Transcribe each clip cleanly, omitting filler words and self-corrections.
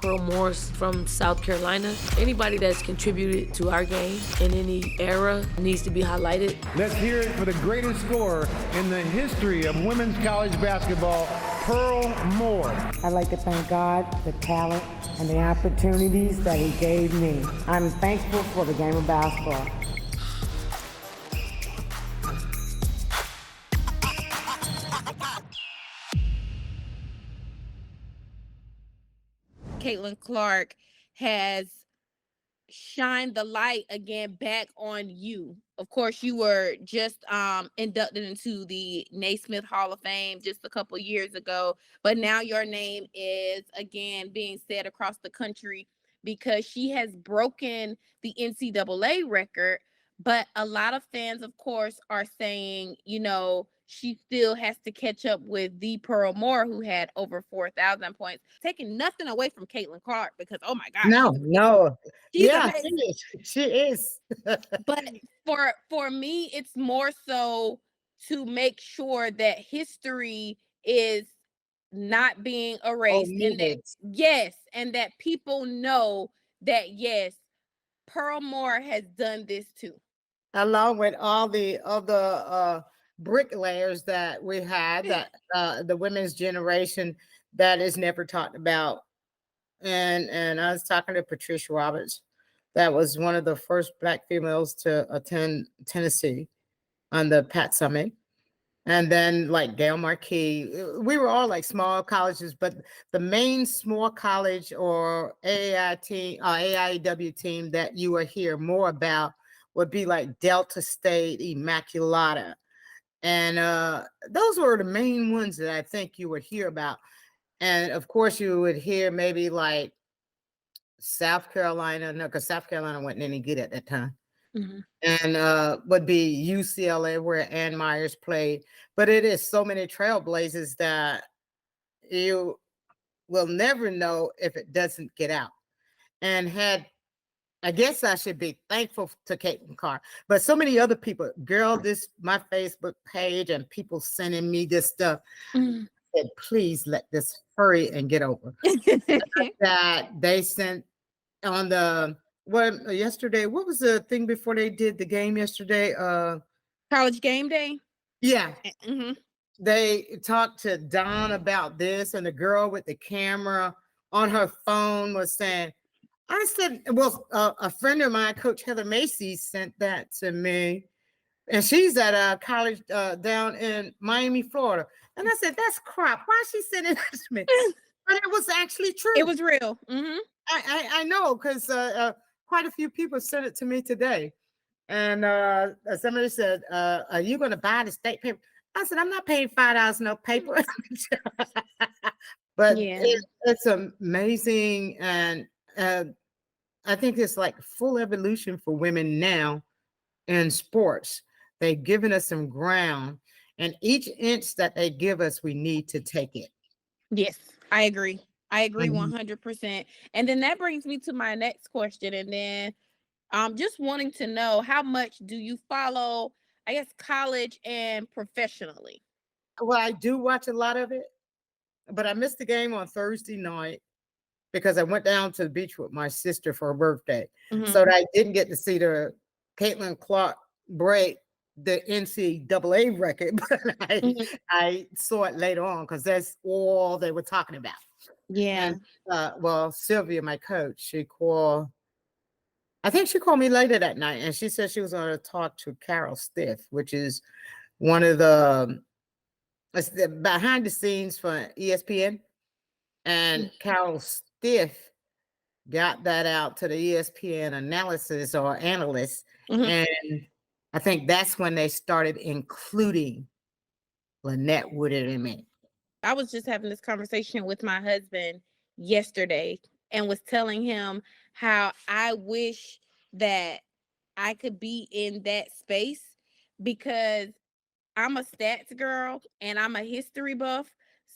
Pearl Morris from South Carolina. Anybody that's contributed to our game in any era needs to be highlighted. Let's hear it for the greatest scorer in the history of women's college basketball, Pearl Morris. I'd like to thank God, the talent, and the opportunities that He gave me. I'm thankful for the game of basketball. Caitlin Clark has shined the light again back on you. Of course, you were just inducted into the Naismith Hall of Fame just a couple years ago, but now your name is again being said across the country because she has broken the NCAA record. But a lot of fans, of course, are saying, she still has to catch up with the Pearl Moore, who had over 4,000 points. Taking nothing away from Caitlin Clark because, oh my gosh. No. She's Yeah, amazing. she is. But for me, it's more so to make sure that history is not being erased. And and that people know that, yes, Pearl Moore has done this too. Along with all the other bricklayers that we had, that the women's generation that is never talked about. And I was talking to Patricia Roberts, that was one of the first Black females to attend Tennessee on the Pat Summit. And then like Gail Marquis, we were all like small colleges, but the main small college or AIEW team that you will hear more about would be like Delta State, Immaculata. And those were the main ones that I think you would hear about. And of course you would hear maybe like South Carolina, no, because South Carolina wasn't any good at that time. Mm-hmm. And would be UCLA, where Ann Myers played. But it is so many trailblazers that you will never know if it doesn't get out. And I guess I should be thankful to Caitlin Clark, but so many other people, girl, this my Facebook page and people sending me this stuff. Mm-hmm. Said, please let this hurry and get over. That they sent on the yesterday. What was the thing before they did the game yesterday? College Game Day. Yeah. Mm-hmm. They talked to Don about this, and the girl with the camera on her phone was saying, I said, well, a friend of mine, Coach Heather Macy, sent that to me. And she's at a college down in Miami, Florida. And I said, that's crap. Why is she sending that to me? But it was actually true. It was real. Mm-hmm. I know, because quite a few people sent it to me today. And somebody said, are you going to buy the state paper? I said, I'm not paying $5 no paper. But it's amazing. And I think it's like full evolution for women now in sports. They've given us some ground, and each inch that they give us, we need to take it. Yes, I agree. 100%. And then that brings me to my next question. And then just wanting to know, how much do you follow, I guess, college and professionally? Well, I do watch a lot of it, but I missed the game on Thursday night because I went down to the beach with my sister for her birthday. Mm-hmm. So I didn't get to see the Caitlin Clark break the NCAA record, but I saw it later on because that's all they were talking about. Yeah. And, well, Sylvia, my coach, I think she called me later that night, and she said she was going to talk to Carol Stiff, which is one of the behind the scenes for ESPN. And Carol Stiff got that out to the ESPN analysis or analysts. Mm-hmm. And I think that's when they started including Lynette Woodard and me. I was just having this conversation with my husband yesterday and was telling him how I wish that I could be in that space, because I'm a stats girl and I'm a history buff.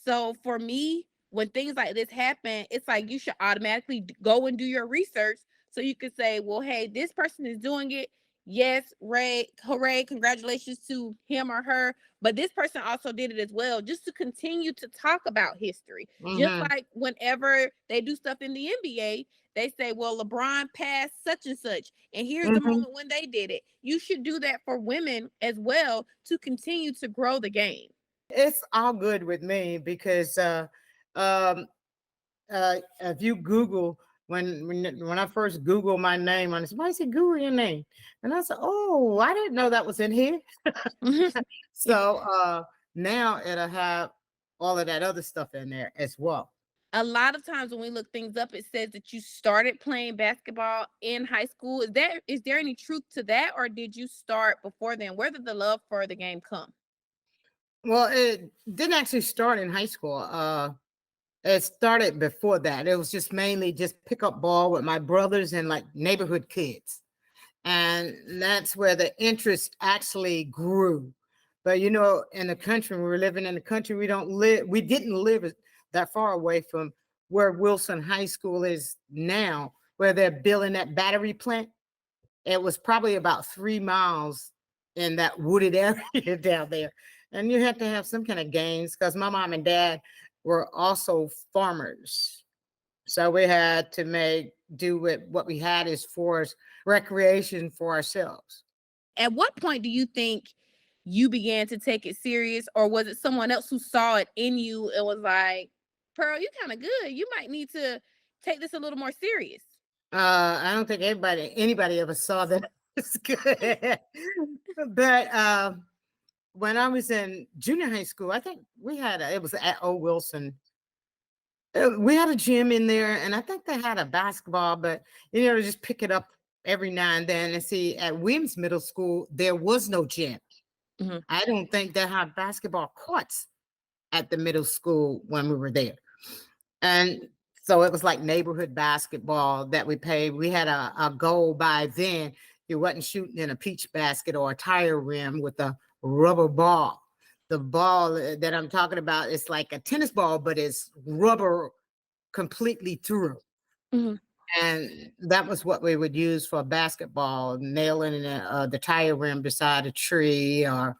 So for me, when things like this happen, it's like you should automatically go and do your research so you could say, well, hey, this person is doing it. yes, Ray, hooray, congratulations to him or her. But this person also did it as well, just to continue to talk about history. Just Hmm. like whenever they do stuff in the NBA, they say, well, LeBron passed such and such, and here's the Hmm. moment when they did it. You should do that for women as well to continue to grow the game. It's all good with me because um, if you Google when I first Google my name on somebody said Google your name, and I said, oh, I didn't know that was in here. So now it'll have all of that other stuff in there as well. A lot of times when we look things up, it says that you started playing basketball in high school. Is there any truth to that, or did you start before then? Where did the love for the game come? Well, it didn't actually start in high school. It started before that. It was just mainly just pick up ball with my brothers and like neighborhood kids. And that's where the interest actually grew. But you know, in the country, we were living in the country, we didn't live that far away from where Wilson High School is now, where they're building that battery plant. It was probably about 3 miles in that wooded area down there. And you had to have some kind of games because my mom and dad were also farmers. So we had to make do with what we had as far as recreation for ourselves. At what point do you think you began to take it serious, or was it someone else who saw it in you and was like, Pearl, you kind of good. You might need to take this a little more serious. I don't think anybody ever saw that it's good. But when I was in junior high school, I think it was at Old Wilson. We had a gym in there, and I think they had a basketball, but just pick it up every now and then. And see, at Williams Middle School, there was no gym. Mhm. I don't think they had basketball courts at the middle school when we were there. And so it was like neighborhood basketball that we played. We had a goal by then. You wasn't shooting in a peach basket or a tire rim with a rubber ball. The ball that I'm talking about is like a tennis ball, but it's rubber completely through. Mhm. And that was what we would use for basketball, nailing the tire rim beside a tree or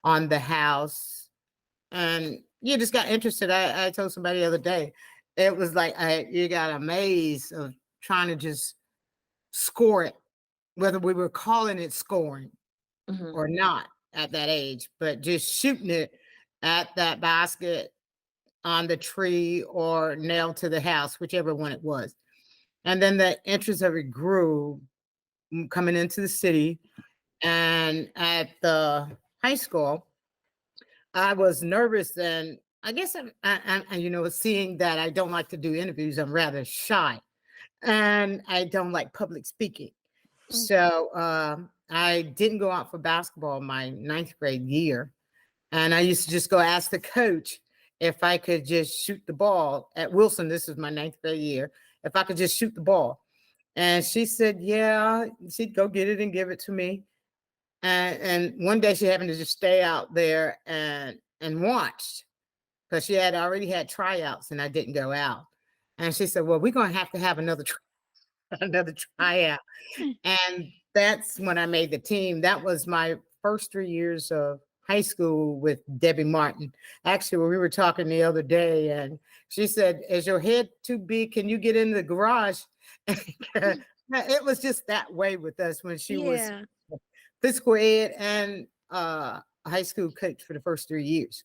on the house. And you just got interested. I told somebody the other day, it was like you got a maze of trying to just score it, whether we were calling it scoring Mhm. or not at that age, but just shooting it at that basket on the tree or nailed to the house, whichever one it was. And then the interest of it grew coming into the city. And at the high school, I was nervous, and I guess seeing that I don't like to do interviews, I'm rather shy, and I don't like public speaking. Mm. So I didn't go out for basketball my ninth grade year, and I used to just go ask the coach if I could just shoot the ball at Wilson. This is my ninth grade year. If I could just shoot the ball, and she said, "Yeah." She'd go get it and give it to me. And one day she happened to just stay out there and watched because she had already had tryouts and I didn't go out. And she said, "Well, we're gonna have to have another another tryout." And that's when I made the team. That was my first 3 years of high school with Debbie Martin. Actually, we were talking the other day, and she said, "Is your head too big? Can you get in the garage?" It was just that way with us when she was Yeah. physical ed and a high school coach for the first 3 years.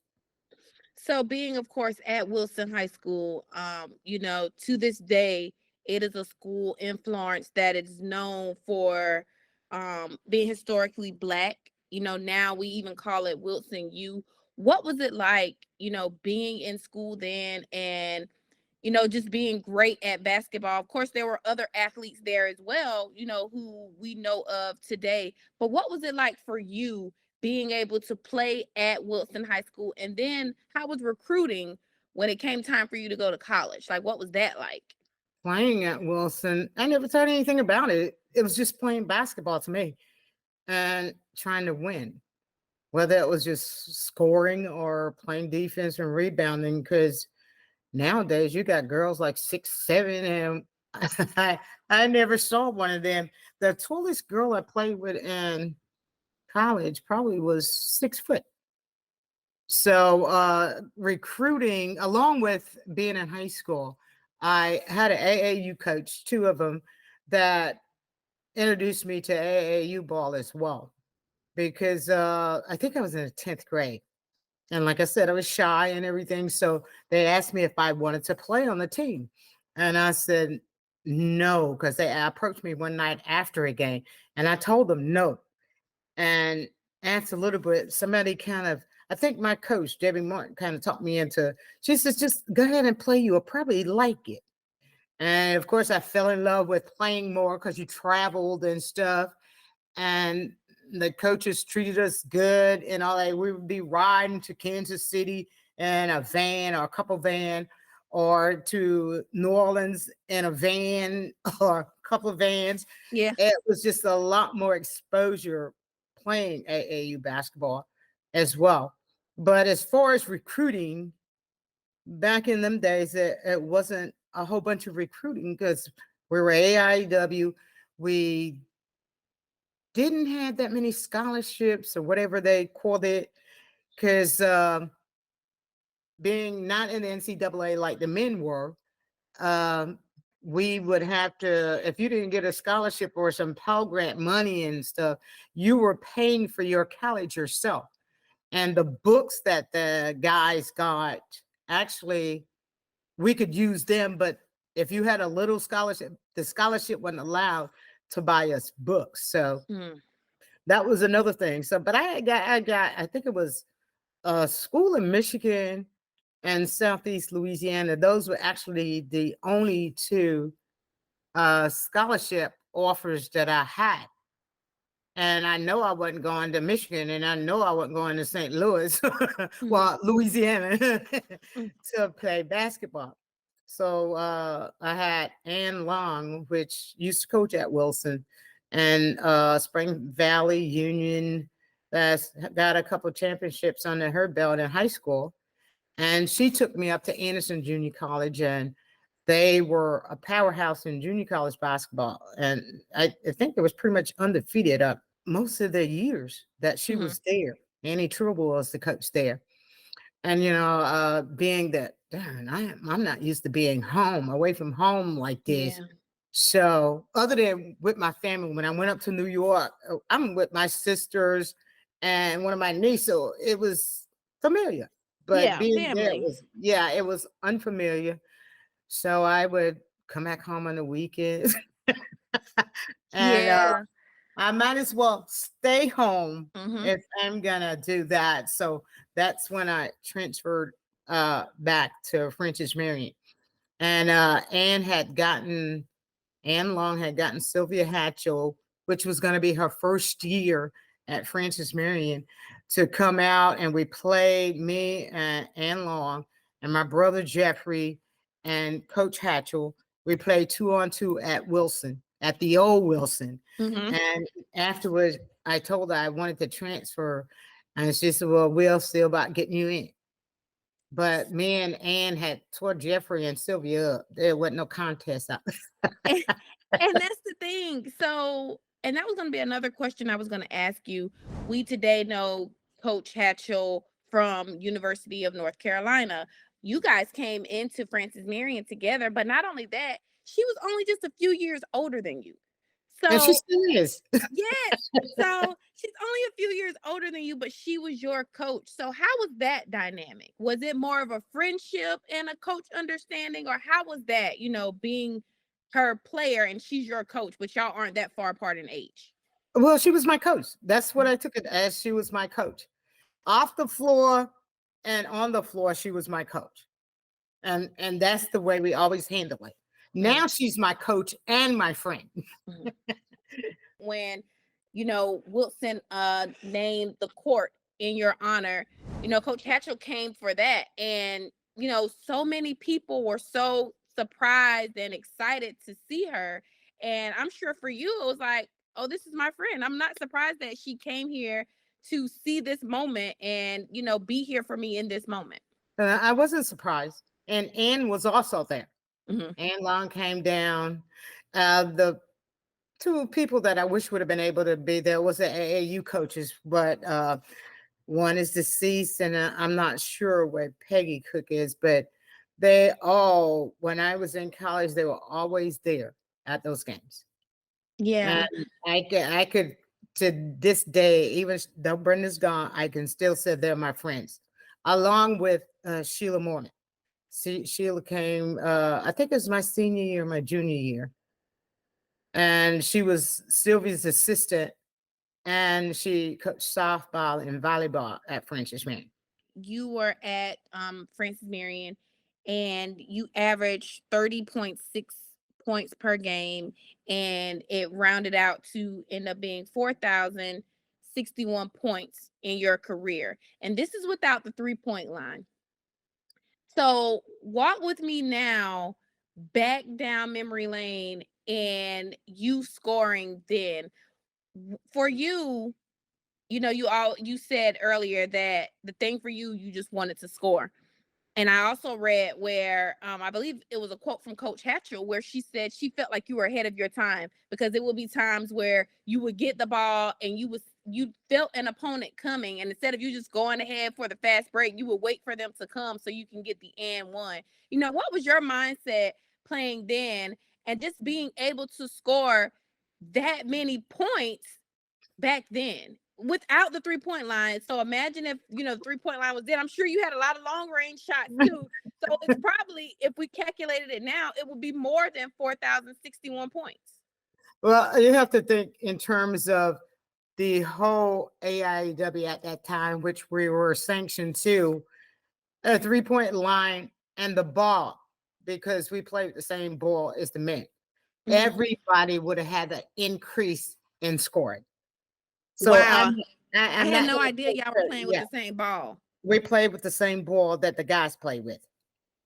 So being, of course, at Wilson High School, to this day, it is a school in Florence that is known for being historically Black. Now we even call it Wilson U. What was it like, being in school then and just being great at basketball? Of course, there were other athletes there as well, who we know of today. But what was it like for you being able to play at Wilson High School? And then how was recruiting when it came time for you to go to college? Like, what was that like? Playing at Wilson, I never thought anything about it. It was just playing basketball to me and trying to win, whether it was just scoring or playing defense and rebounding. Because nowadays you got girls like 6'7" and I, I never saw one of them. The tallest girl I played with in college probably was 6 foot. So recruiting, along with being in high school, I had an AAU coach, two of them, that introduced me to AAU ball as well. Because I think I was in the 10th grade. And like I said, I was shy and everything. So they asked me if I wanted to play on the team. And I said no, because they approached me one night after a game. And I told them no. And after a little bit, somebody kind of, I think my coach, Debbie Martin, kind of talked me into, she says, just go ahead and play. You'll probably like it. And of course, I fell in love with playing more because you traveled and stuff. And the coaches treated us good and all that. We would be riding to Kansas City in a van or a couple van, or to New Orleans in a van or a couple of vans. Yeah. It was just a lot more exposure playing AAU basketball as well. But as far as recruiting, back in them days, it wasn't a whole bunch of recruiting because we were AIW. We didn't have that many scholarships or whatever they called it, because being not in the NCAA like the men were, um, we would have to, if you didn't get a scholarship or some Pell Grant money and stuff, you were paying for your college yourself. And the books that the guys got, actually, we could use them, but if you had a little scholarship, the scholarship wasn't allowed to buy us books. So Mm. that was another thing. So, but I think it was a school in Michigan and Southeast Louisiana. Those were actually the only two scholarship offers that I had. And I know I wasn't going to Michigan, and I know I wasn't going to St. Louis, Mhm. well, Louisiana, Mm. to play basketball. So I had Ann Long, which used to coach at Wilson, and Spring Valley Union, that's got a couple championships under her belt in high school. And she took me up to Anderson Junior College, and they were a powerhouse in junior college basketball. And I think it was pretty much undefeated up most of the years that she Mhm. was there. Annie Trubel was the coach there. And, being that, darn, I'm not used to being home, away from home like this. Yeah. So, other than with my family, when I went up to New York, I'm with my sisters and one of my nieces. So it was familiar. But Yeah. being there Family. was, yeah, it was unfamiliar. So I would come back home on the weekends. And Yeah. I might as well stay home Mhm. if I'm gonna do that. So that's when I transferred back to French's Marion. And Ann Long had gotten Sylvia Hatchel, which was going to be her first year at Francis Marion, to come out, and we played, me and Ann Long and my brother Jeffrey and Coach Hatchel. We played 2-on-2 at Wilson, at the old Wilson. Mhm. And afterwards, I told her I wanted to transfer, and she said, "Well, we'll see about getting you in." But me and Ann had tore Jeffrey and Sylvia up. There wasn't no contest out. And, and that's the thing. So, and that was going to be another question I was going to ask you. We today know Coach Hatchell from University of North Carolina. You guys came into Francis Marion together, but not only that, she was only just a few years older than you. And she So, still is. yes. So she's only a few years older than you, but she was your coach. So how was that dynamic? Was it more of a friendship and a coach understanding, or how was that, being her player and she's your coach, but y'all aren't that far apart in age? Well, she was my coach. That's what I took it as. She was my coach. Off the floor and on the floor, she was my coach. And that's the way we always handle it. Now Mm. she's my coach and my friend. Mhm. When Wilson named the court in your honor, Coach Hatchell came for that, and so many people were so surprised and excited to see her. And I'm sure for you it was like, oh, this is my friend. I'm not surprised that she came here to see this moment and be here for me in this moment. I wasn't surprised. And Ann was also there. Mhm. and Long came down. The two people that I wish would have been able to be there was the AAU coaches, but one is deceased, and I'm not sure where Peggy Cook is, but they all, when I was in college, they were always there at those games. And Yeah. I could to this day, even though Brenda's gone, I can still say they're my friends, along with Sheila Mormon. Sheila came, I think it was my senior year, my junior year, and she was Sylvia's assistant, and she coached softball and volleyball at Francis Marion. You were at Francis Marion and you averaged 30.6 points per game, and it rounded out to end up being 4,061 points in your career. And this is without the 3-point line. So walk with me now back down memory lane and you scoring then. For you, you said earlier that the thing for you, you just wanted to score. And I also read where I believe it was a quote from Coach Hatchel where she said she felt like you were ahead of your time, because it would be times where you would get the ball and you felt an opponent coming, and instead of you just going ahead for the fast break, you would wait for them to come so you can get the and one. What was your mindset playing then and just being able to score that many points back then without the 3-point line? So imagine if the 3-point line was there. I'm sure you had a lot of long range shots too. So it's probably, if we calculated it now, it would be more than 4,061 points. Well, you have to think in terms of the whole AIW at that time, which we were sanctioned to, a 3-point line and the ball, because we played the same ball as the men. Mhm. Everybody would have had an increase in scoring. So Wow. I'm I had not no gonna idea say y'all were that- playing with yeah, the same ball. we played with the same ball that the guys play with.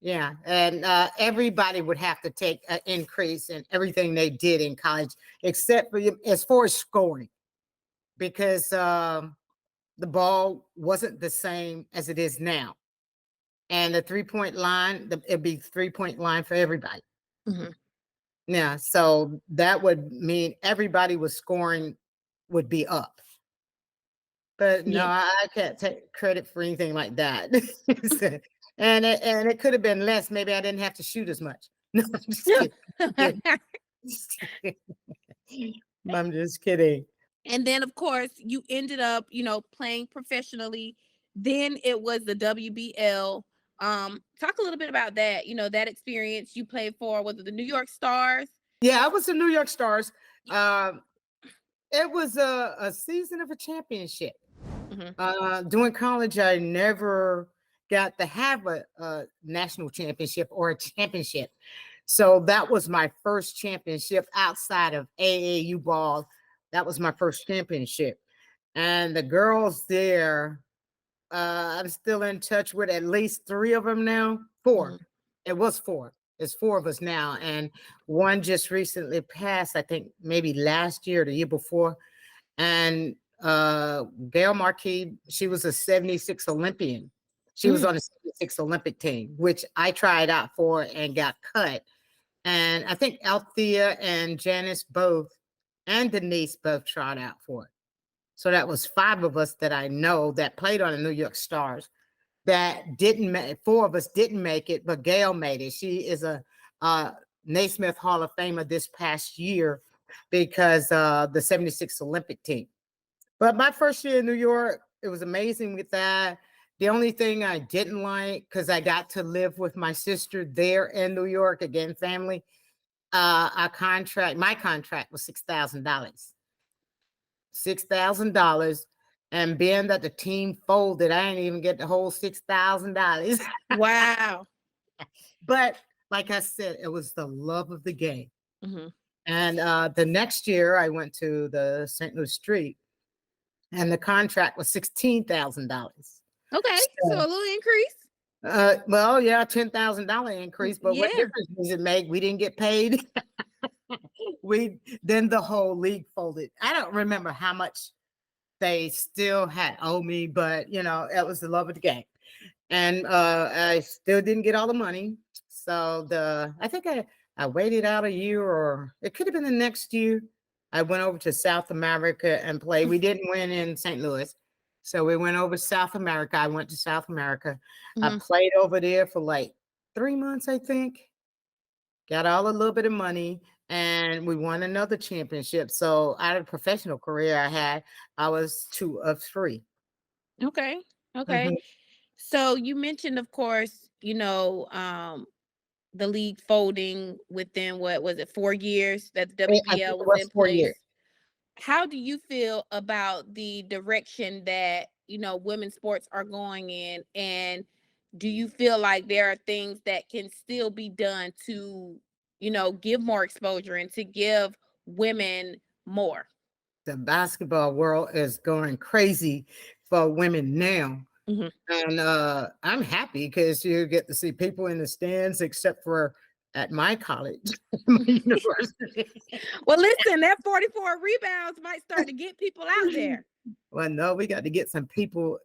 Yeah, and everybody would have to take an increase in everything they did in college, except for as far as scoring, because the ball wasn't the same as it is now. And the 3-point line, it'd be 3-point line for everybody. Mhm. Yeah, so that would mean everybody was scoring would be up. But no, Yeah. I can't take credit for anything like that. And it could have been less. Maybe I didn't have to shoot as much. No, I'm just kidding. Just kidding. I'm just kidding. And then, of course, you ended up, playing professionally. Then it was the WBL. Talk a little bit about that. That experience you played for, was it the New York Stars? Yeah, I was the New York Stars. Um, it was a season of a championship. Mhm. During college, I never got to have a national championship or a championship. So that was my first championship outside of AAU ball. That was my first championship. And the girls there, I'm still in touch with at least 3 of them now. 4. Mhm. It was 4. It's 4 of us now. And one just recently passed, I think maybe last year or the year before. And Gail Marquis, she was a 76 Olympian. She was Mm. on the 76 Olympic team, which I tried out for and got cut. And I think Althea and Janice both, and Denise both tried out for it. So that was 5 of us that I know that played on the New York Stars that didn't make. 4 of us didn't make it, but Gail made it. She is a Naismith Hall of Famer this past year because the 76 Olympic team. But my first year in New York, it was amazing with that. The only thing I didn't like, because I got to live with my sister there in New York, again, family, my contract was $6,000. $6,000. And being that the team folded, I didn't even get the whole $6,000. Wow. But like I said, it was the love of the game. Mhm. And the next year, I went to the St. Louis Street, and the contract was $16,000. Okay. So a little increase. Well, yeah, $10,000 increase, but what Yeah. difference does it make? We didn't get paid. Then the whole league folded. I don't remember how much they still had owed me, but it was the love of the game. And I still didn't get all the money. So I think I waited out a year, or it could have been the next year. I went over to South America and played. We didn't win in St. Louis. So we went over South America. I went to South America. I Mhm. played over there for like 3 months, I think. Got all a little bit of money, and we won another championship. So out of the professional career I had, I was 2 of 3. Okay. Okay. Mhm. So you mentioned, of course, the league folding within, what was it, 4 years that the I think WBL it was was in 4 years. place. How do you feel about the direction that, women's sports are going in? And do you feel like there are things that can still be done to, give more exposure and to give women more? The basketball world is going crazy for women now. Mhm. And I'm happy because you get to see people in the stands, except for at my college, my university. Well, listen, that 44 rebounds might start to get people out there. Well, no, we got to get some people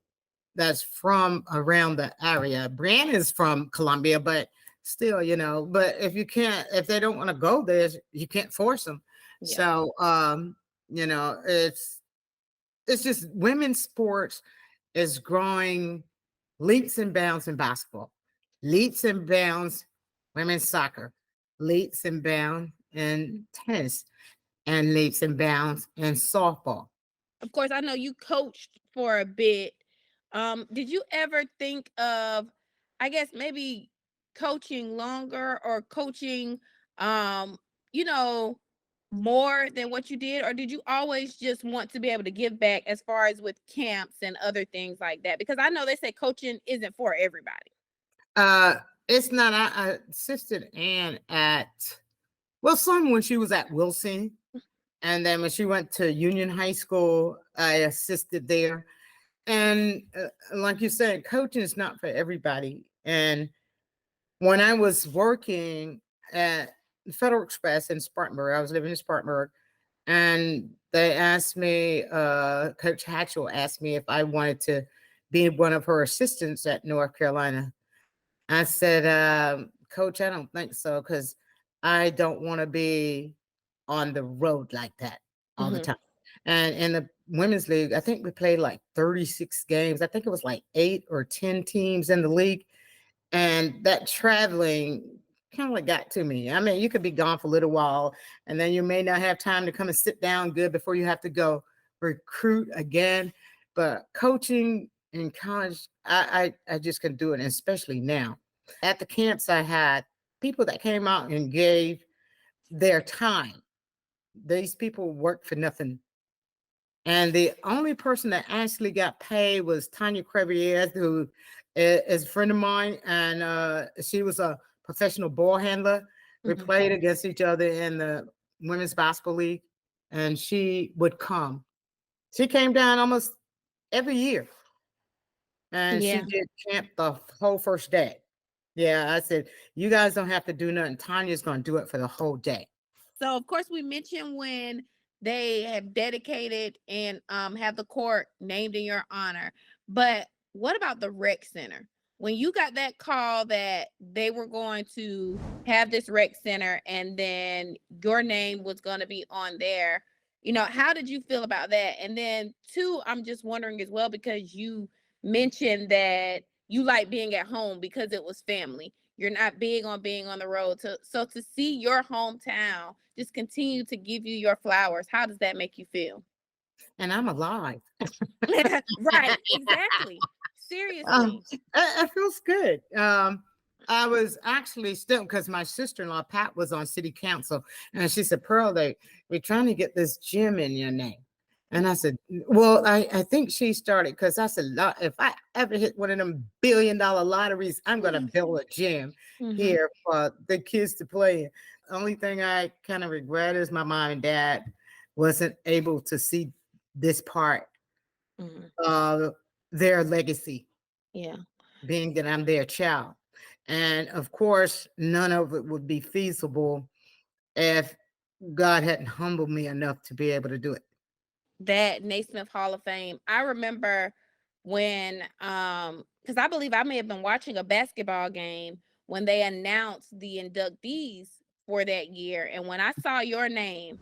that's from around the area. Brian is from Columbia, but still, but if they don't want to go there, you can't force them. Yeah. So, it's just women's sports is growing leaps and bounds in basketball, leaps and bounds women's soccer, leaps and bounds in tennis, and leaps and bounds in softball. Of course, I know you coached for a bit. Did you ever think of, I guess, maybe coaching longer or coaching, um, you know, more than what you did? Or did you always just want to be able to give back as far as with camps and other things like that? Because I know they say coaching isn't for everybody. Uh, it's not. I assisted Ann at, well, some when she was at Wilson, and then when she went to Union High School, I assisted there. And like you said, coaching is not for everybody. And when I was working at Federal Express in Spartanburg, I was living in Spartanburg, and they asked me, Coach Hatchel asked me if I wanted to be one of her assistants at North Carolina. I said, Coach, I don't think so, because I don't want to be on the road like that all the Hmm. time. And in the women's league, I think we played like 36 games. I think it was like 8 or 10 teams in the league. And that traveling kind of like got to me. I mean, you could be gone for a little while, and then you may not have time to come and sit down good before you have to go recruit again. But coaching in college, I just couldn't do it, and especially now. At the camps I had, people that came out and gave their time. These people worked for nothing. And the only person that actually got paid was Tanya Crevier, who is a friend of mine. And she was a professional ball handler. We Hmm. played against each other in the Women's Basketball League. And she would come. She came down almost every year. And she Yeah. did camp the whole first day. Yeah, I said, you guys don't have to do nothing. Tanya's going to do it for the whole day. So of course we mentioned when they have dedicated and have the court named in your honor. But what about the rec center? When you got that call that they were going to have this rec center and then your name was going to be on there, how did you feel about that? And then two, I'm just wondering as well, because you mentioned that you like being at home because it was family. You're not big on being on the road. So to see your hometown just continue to give you your flowers, how does that make you feel? And I'm alive. Right, exactly. Um, Seriously. it feels good. I was actually still, because my sister-in-law Pat was on city council, and she said, "Pearl, we're trying to get this gym in your name." And I said, "Well, I think she started, because I said, if I ever hit one of them $1 billion lotteries, I'm going to build a gym Hmm. here for the kids to play in." Only thing I kind of regret is my mom and dad wasn't able to see this part Hmm. of their legacy, Yeah. being that I'm their child. And of course, none of it would be feasible if God hadn't humbled me enough to be able to do it. That Naismith Hall of Fame. I remember when because I believe I may have been watching a basketball game when they announced the inductees for that year. And when I saw your name,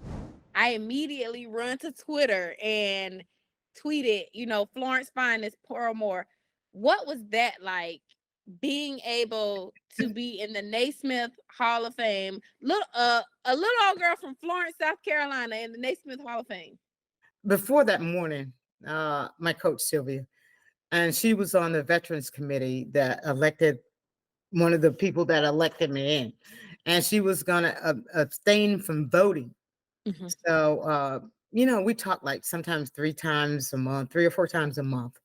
I immediately run to Twitter and tweeted, Florence Finest, Pearl Moore. What was that like, being able to be in the Naismith Hall of Fame? A little old girl from Florence, South Carolina, in the Naismith Hall of Fame. Before that morning, my coach Sylvia, and she was on the Veterans Committee that elected one of the people that elected me in, and she was gonna abstain from voting. Mm-hmm. So we talk like sometimes 3 times a month, 3 or 4 times a month.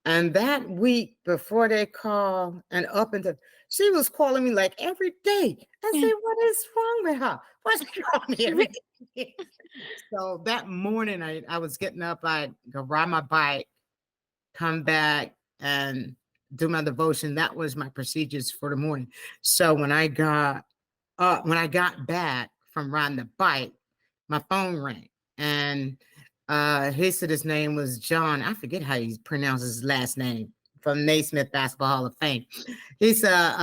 And that week before they call and up into, she was calling me like every day. I said, what is wrong with her? What's wrong with me every day? So that morning I was getting up, I'd go ride my bike, come back and do my devotion. That was my procedures for the morning. So when I got back from riding the bike, my phone rang, and he said his name was John. I forget how he pronounces his last name, from Naismith Basketball Hall of Fame. He said,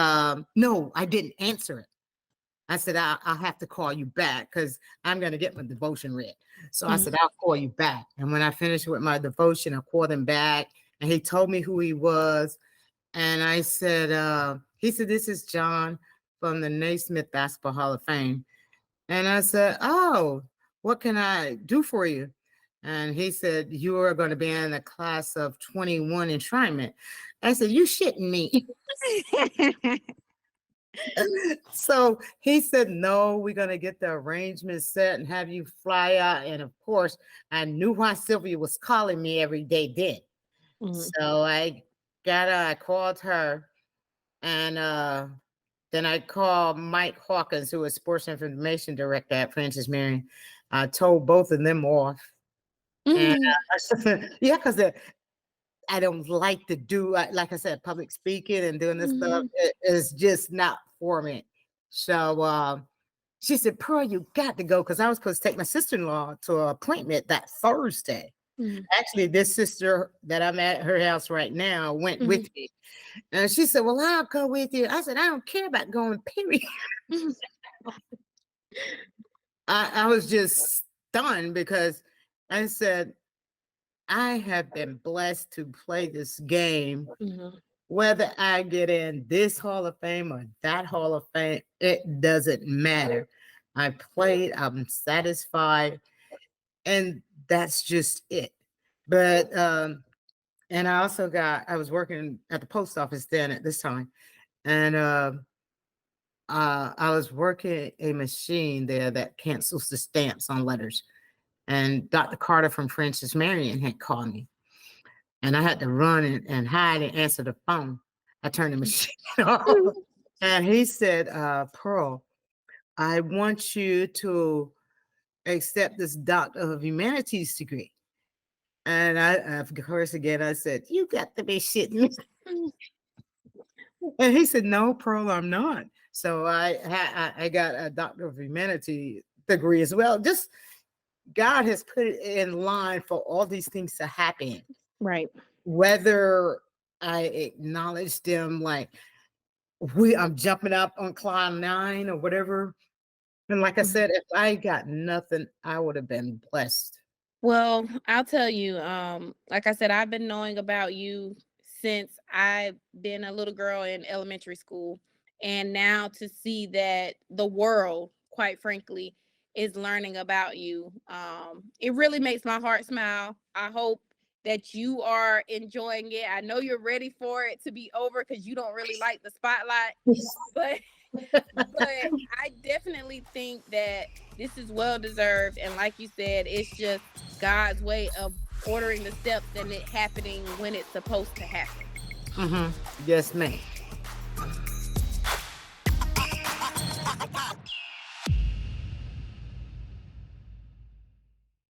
no, I didn't answer it. I said, I'll have to call you back because I'm going to get my devotion read. So I said, I'll call you back. And when I finished with my devotion, I called him back, and he told me who he was. And I said, he said, this is John from the Naismith Basketball Hall of Fame. And I said, oh, what can I do for you? And he said, you are going to be in a class of 21 enshrinement. I said, you shitting me. So he said, no, we're going to get the arrangement set and have you fly out. And of course, I knew why Sylvia was calling me every day then. So I called her, and then I called Mike Hawkins, who was sports information director at Francis Marion. I told both of them off. And yeah, because I don't like to do, like I said, public speaking and doing this stuff. It's just not for me. So she said, Pearl, you got to go, because I was supposed to take my sister-in-law to an appointment that Thursday. Actually, this sister that I'm at her house right now went with me. And she said, well, I'll go with you. I said, I don't care about going, period. I was just stunned, because I said, I have been blessed to play this game. Whether I get in this Hall of Fame or that Hall of Fame, it doesn't matter. I played, I'm satisfied, and that's just it. But and I also I was working at the post office then at this time, and I was working a machine there that cancels the stamps on letters. And Dr. Carter from Francis Marion had called me, and I had to run and hide and answer the phone. I turned the machine off, and he said, Pearl, I want you to accept this Doctor of Humanities degree. And I, of course, again, I said, you got to be shitting me. And he said, no, Pearl, I'm not. So I got a Doctor of Humanities degree as well. Just God has put it in line for all these things to happen. Right. Whether I acknowledge them, like I'm jumping up on cloud 9 or whatever. And like I said, if I got nothing, I would have been blessed. Well, I'll tell you, like I said, I've been knowing about you since I've been a little girl in elementary school. And now to see that the world, quite frankly, is learning about you, it really makes my heart smile. I hope that you are enjoying it. I know you're ready for it to be over, because you don't really like the spotlight, but I definitely think that this is well deserved. And like you said, it's just God's way of ordering the steps and it happening when it's supposed to happen. Yes, ma'am.